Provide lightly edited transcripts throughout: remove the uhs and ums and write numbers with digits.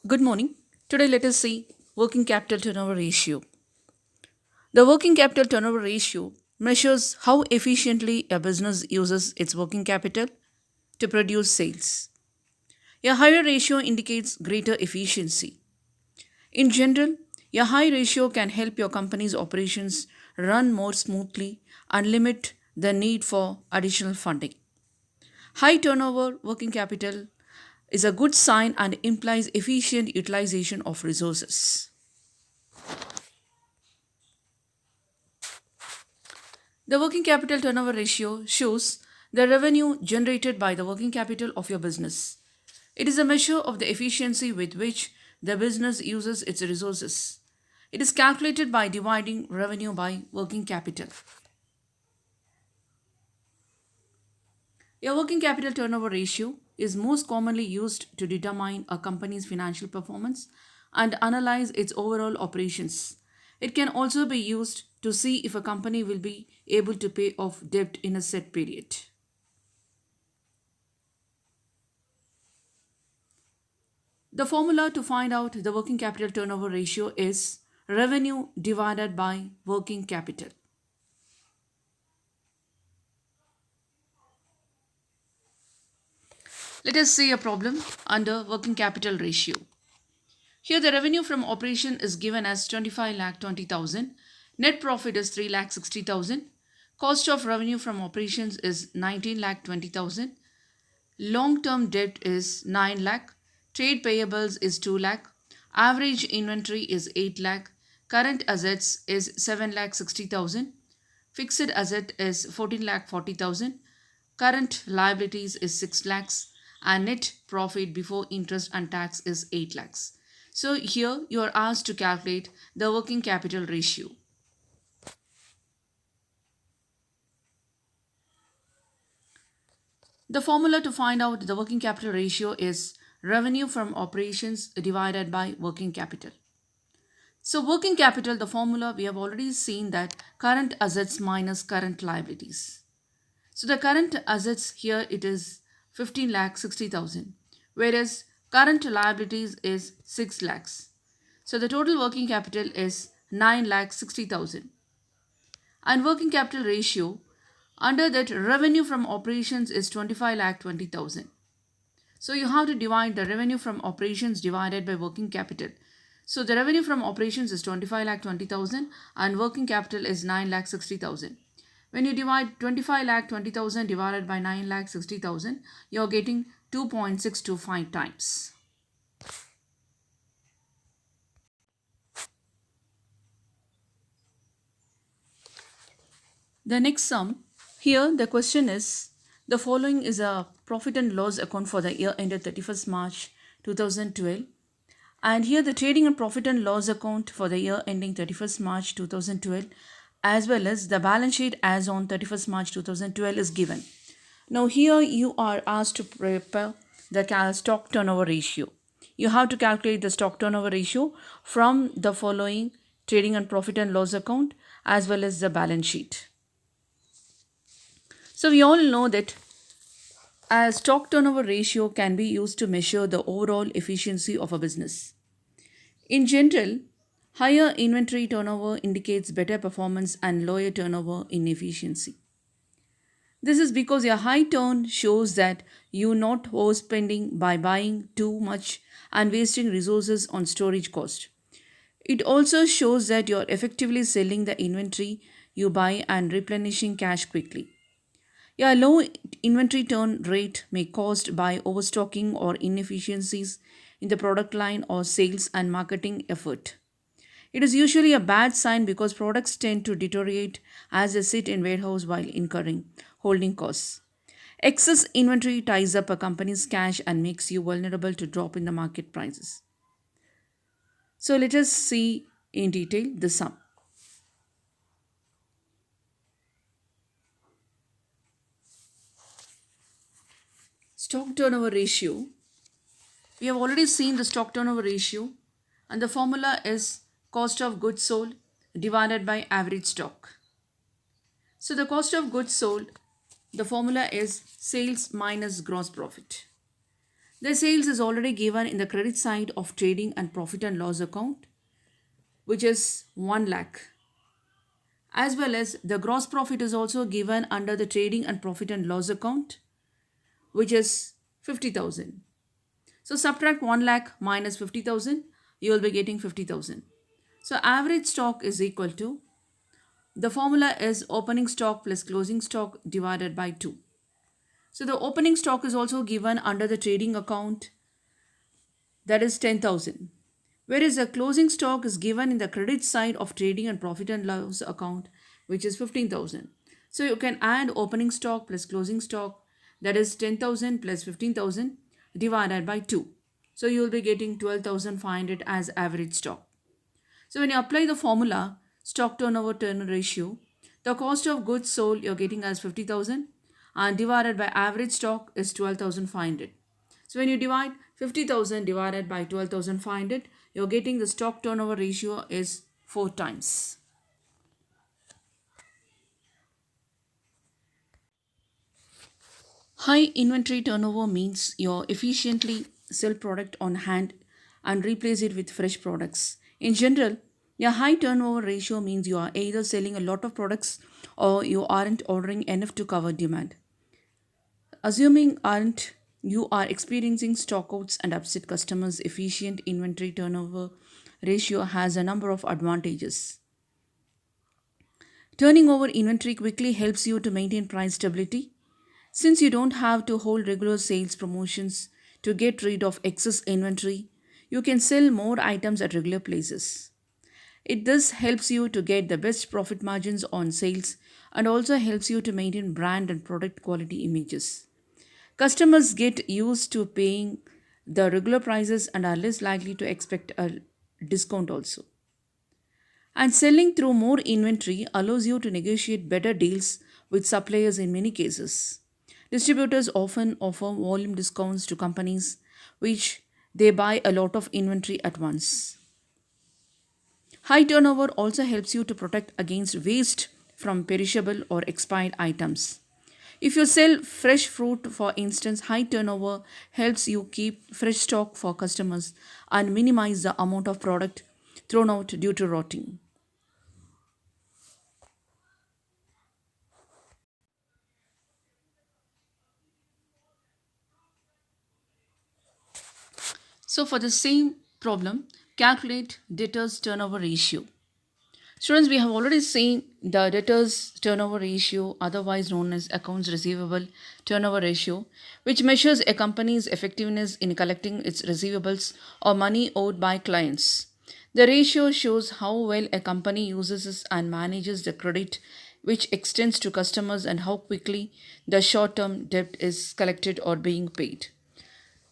Good morning. Today let us see working capital turnover ratio. The working capital turnover ratio measures how efficiently a business uses its working capital to produce sales. A higher ratio indicates greater efficiency. In general, a high ratio can help your company's operations run more smoothly and limit the need for additional funding. High turnover working capital is a good sign and implies efficient utilization of resources. The working capital turnover ratio shows the revenue generated by the working capital of your business. It is a measure of the efficiency with which the business uses its resources. It is calculated by dividing revenue by working capital. A working capital turnover ratio is most commonly used to determine a company's financial performance and analyze its overall operations. It can also be used to see if a company will be able to pay off debt in a set period. The formula to find out the working capital turnover ratio is revenue divided by working capital. Let us see a problem under working capital ratio. Here the revenue from operation is given as 25 lakh 20,000, net profit is 3 lakh 60,000, cost of revenue from operations is 19 lakh 20,000, long term debt is 9 lakh, trade payables is 2 lakh, average inventory is 8 lakh, current assets is 7 lakh 60,000, fixed asset is 14 lakh 40,000, current liabilities is 6 lakhs, and net profit before interest and tax is 8 lakhs. So here you are asked to calculate the working capital ratio. The formula to find out the working capital ratio is revenue from operations divided by working capital. So working capital, the formula we have already seen that current assets minus current liabilities. So the current assets here it is 15 lakh 60,000 whereas current liabilities is 6 lakhs. So the total working capital is 9 lakh 60,000 and working capital ratio under that revenue from operations is 25 lakh 20,000. So you have to divide the revenue from operations divided by working capital. So the revenue from operations is 25 lakh 20,000 and working capital is 9 lakh 60,000. When you divide 25 lakh 20,000 divided by 9 lakh 60,000, you're getting 2.625 times. The next sum, here the question is the following is a profit and loss account for the year ended 31st March 2012. And here the trading and profit and loss account for the year ending 31st March 2012 as well as the balance sheet as on 31st March 2012 is given. Now here you are asked to prepare the stock turnover ratio. You have to calculate the stock turnover ratio from the following trading and profit and loss account as well as the balance sheet. So we all know that a stock turnover ratio can be used to measure the overall efficiency of a business. In general, higher inventory turnover indicates better performance and lower turnover inefficiency. This is because a high turn shows that you're not overspending by buying too much and wasting resources on storage cost. It also shows that you're effectively selling the inventory you buy and replenishing cash quickly. A low inventory turn rate may caused by overstocking or inefficiencies in the product line or sales and marketing effort. It is usually a bad sign because products tend to deteriorate as they sit in warehouse while incurring holding costs. Excess inventory ties up a company's cash and makes you vulnerable to drop in the market prices. So let us see in detail the sum. Stock turnover ratio. We have already seen the stock turnover ratio and the formula is cost of goods sold divided by average stock. So the cost of goods sold, the formula is sales minus gross profit. The sales is already given in the credit side of trading and profit and loss account, which is 1 lakh. As well as the gross profit is also given under the trading and profit and loss account, which is 50,000. So subtract 1 lakh minus 50,000, you will be getting 50,000. So average stock is equal to, the formula is opening stock plus closing stock divided by 2. So the opening stock is also given under the trading account, that is 10,000. Whereas the closing stock is given in the credit side of trading and profit and loss account, which is 15,000. So you can add opening stock plus closing stock, that is 10,000 plus 15,000 divided by 2. So you will be getting 12,500 as average stock. So when you apply the formula stock turnover turn ratio, the cost of goods sold you're getting as 50,000 and divided by average stock is 12,500. So when you divide 50,000 divided by 12,500, you're getting the stock turnover ratio is 4 times. High inventory turnover means you efficiently sell product on hand and replace it with fresh products. In general, a high turnover ratio means you are either selling a lot of products or you aren't ordering enough to cover demand. Assuming aren't you are experiencing stockouts and upset customers, efficient inventory turnover ratio has a number of advantages. Turning over inventory quickly helps you to maintain price stability since you don't have to hold regular sales promotions to get rid of excess inventory. You can sell more items at regular places. It thus helps you to get the best profit margins on sales and also helps you to maintain brand and product quality images. Customers get used to paying the regular prices and are less likely to expect a discount also. And selling through more inventory allows you to negotiate better deals with suppliers in many cases. Distributors often offer volume discounts to companies which they buy a lot of inventory at once. High turnover also helps you to protect against waste from perishable or expired items. If you sell fresh fruit, for instance, high turnover helps you keep fresh stock for customers and minimize the amount of product thrown out due to rotting. So, for the same problem, calculate debtors turnover ratio. Students, we have already seen the debtors turnover ratio, otherwise known as accounts receivable turnover ratio, which measures a company's effectiveness in collecting its receivables or money owed by clients. The ratio shows how well a company uses and manages the credit which extends to customers and how quickly the short term debt is collected or being paid.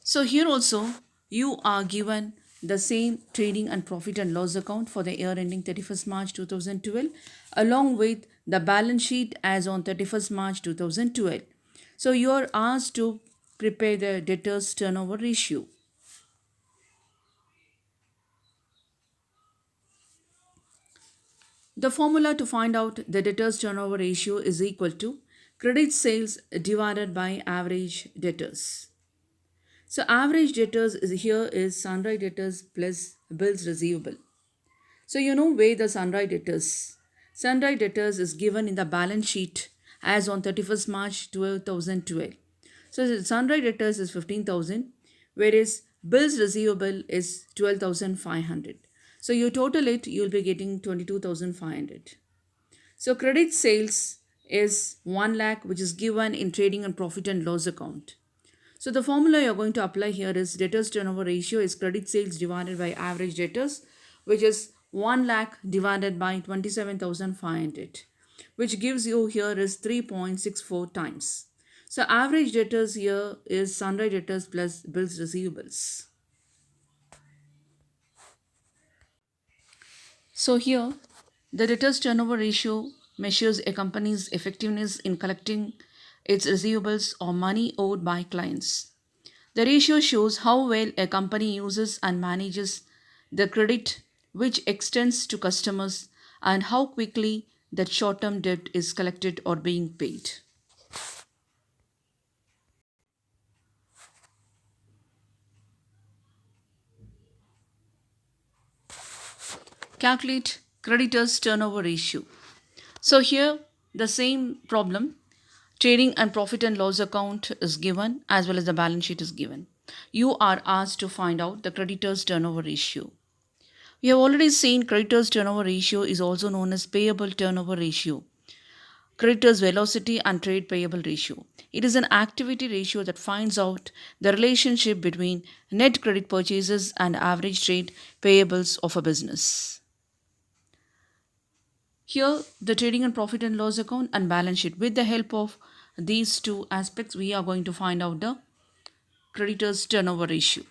So here also you are given the same trading and profit and loss account for the year ending 31st March 2012 along with the balance sheet as on 31st March 2012. So you are asked to prepare the debtors turnover ratio. The formula to find out the debtors turnover ratio is equal to credit sales divided by average debtors. So average debtors is here is sundry debtors plus bills receivable. So you know where the sundry debtors. Sundry debtors is given in the balance sheet as on 31st March 2012. So the sundry debtors is 15,000 whereas bills receivable is 12,500. So you total it, you'll be getting 22,500. So credit sales is 1 lakh which is given in trading and profit and loss account. So the formula you're going to apply here is debtors turnover ratio is credit sales divided by average debtors, which is 1 lakh divided by 27,500, which gives you here is 3.64 times. So average debtors here is sundry debtors plus bills receivables. So here the debtors turnover ratio measures a company's effectiveness in collecting its receivables or money owed by clients. The ratio shows how well a company uses and manages the credit which extends to customers and how quickly that short term debt is collected or being paid. Calculate creditors turnover ratio. So here the same problem, trading and profit and loss account is given as well as the balance sheet is given. You are asked to find out the creditors turnover ratio. We have already seen creditors turnover ratio is also known as payable turnover ratio, creditors velocity and trade payable ratio. It is an activity ratio that finds out the relationship between net credit purchases and average trade payables of a business. Here, the trading and profit and loss account and balance sheet. With the help of these two aspects, we are going to find out the creditors turnover ratio.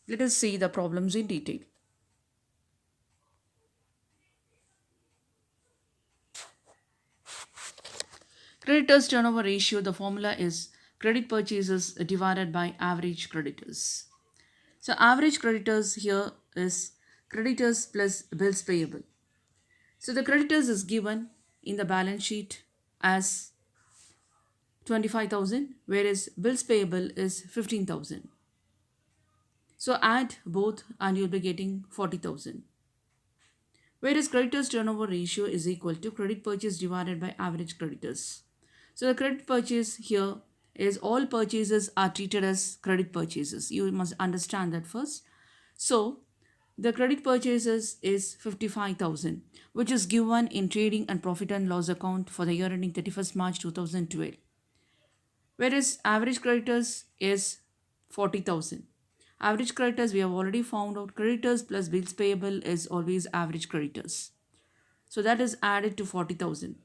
Let us see the problems in detail. Creditors turnover ratio, the formula is credit purchases divided by average creditors. So, average creditors here is creditors plus bills payable. So, the creditors is given in the balance sheet as 25,000, whereas bills payable is 15,000. So add both and you'll be getting 40,000. Whereas creditors turnover ratio is equal to credit purchase divided by average creditors. So the credit purchase here is all purchases are treated as credit purchases. You must understand that first. So the credit purchases is 55,000, which is given in trading and profit and loss account for the year ending 31st March 2012. Whereas average creditors is 40,000. Average creditors, we have already found out creditors plus bills payable is always average creditors. So that is added to 40,000.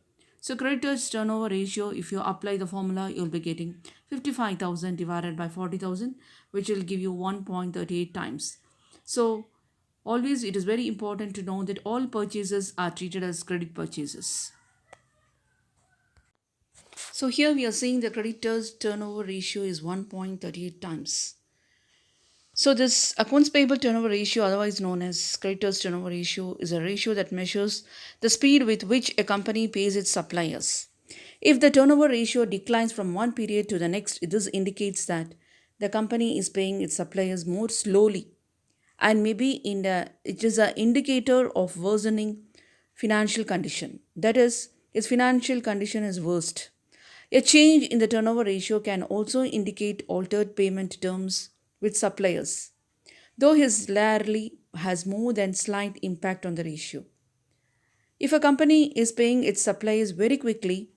So creditors turnover ratio, if you apply the formula, you'll be getting 55,000 divided by 40,000, which will give you 1.38 times. So always it is very important to know that all purchases are treated as credit purchases. So here we are seeing the creditors turnover ratio is 1.38 times. So this accounts payable turnover ratio, otherwise known as creditors turnover ratio, is a ratio that measures the speed with which a company pays its suppliers. If the turnover ratio declines from one period to the next, this indicates that the company is paying its suppliers more slowly, and maybe it is an indicator of worsening financial condition. That is, its financial condition is worst. A change in the turnover ratio can also indicate altered payment terms with suppliers, though his rarely has more than slight impact on the ratio. If a company is paying its suppliers very quickly,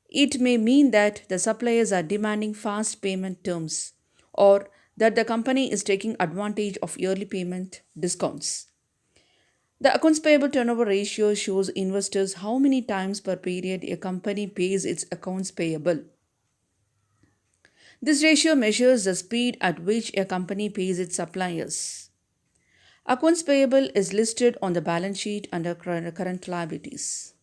it may mean that the suppliers are demanding fast payment terms or that the company is taking advantage of yearly payment discounts. The accounts payable turnover ratio shows investors how many times per period a company pays its accounts payable. This ratio measures the speed at which a company pays its suppliers. Accounts payable is listed on the balance sheet under current liabilities.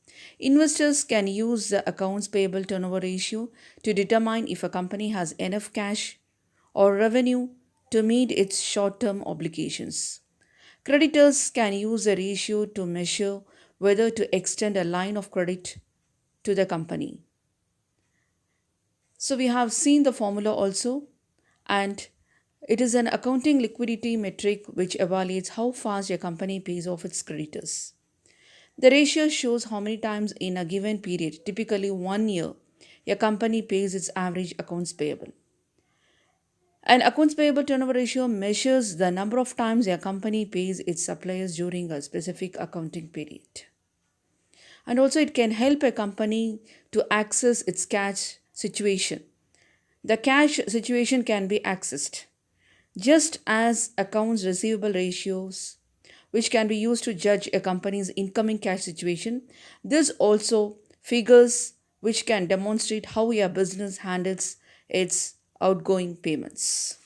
Investors can use the accounts payable turnover ratio to determine if a company has enough cash or revenue to meet its short term obligations. Creditors can use the ratio to measure whether to extend a line of credit to the company. So, we have seen the formula also, and it is an accounting liquidity metric which evaluates how fast a company pays off its creditors. The ratio shows how many times in a given period, typically 1 year, a company pays its average accounts payable. An accounts payable turnover ratio measures the number of times a company pays its suppliers during a specific accounting period. And also, it can help a company to access its cash situation. The cash situation can be accessed just as accounts receivable ratios, which can be used to judge a company's incoming cash situation. This also figures which can demonstrate how a business handles its outgoing payments.